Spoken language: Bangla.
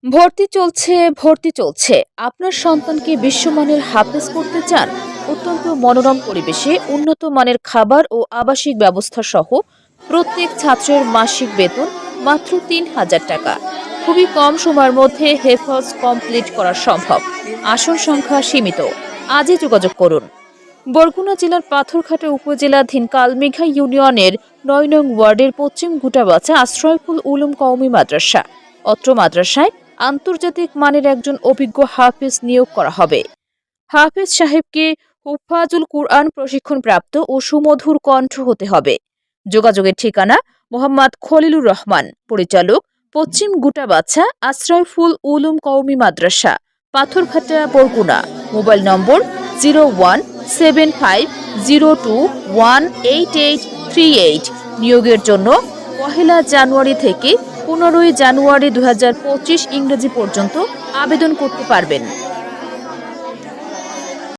ভর্তি চলছে। আপনার সন্তানকে বিশ্বমানের হাফেজ করতে চান? অত্যন্ত মনোরম পরিবেশে উন্নত মানের খাবার ও আবাসিক ব্যবস্থা সহ প্রত্যেক ছাত্রের মাসিক বেতন মাত্র ৩,০০০ টাকা। খুবই কম সময়ের মধ্যে হেফজ কমপ্লিট করা সম্ভব। আসন সংখ্যা সীমিত। আজই যোগাযোগ করুন। বরগুনা জেলার পাথরঘাটা উপজেলাধীন কালমেঘা ইউনিয়নের ৯ নং ওয়ার্ডের পশ্চিম গুটাবাচা আশ্রয়ফুল উলুম কওমি মাদ্রাসা। অত্র মাদ্রাসায় আন্তর্জাতিক মানের একজন অভিজ্ঞ হাফেজ নিয়োগ করা হবে। হাফেজ সাহেবকে হুফাজুল কুরআন প্রশিক্ষণপ্রাপ্ত ও সুমধুর কণ্ঠ হতে হবে। যোগাযোগের ঠিকানা: মোহাম্মদ খলিলুর রহমান, পরিচালক, পশ্চিম গুটাবাছা আশ্রয়ফুল উলুম কওমি মাদ্রাসা, পাথরঘাটা, বরগুনা। Mobile number 017502188838। নিয়োগের জন্য ১ জানুয়ারি থেকে ১৫ জানুয়ারি ২০২৫ ইংরেজি পর্যন্ত আবেদন করতে পারবেন।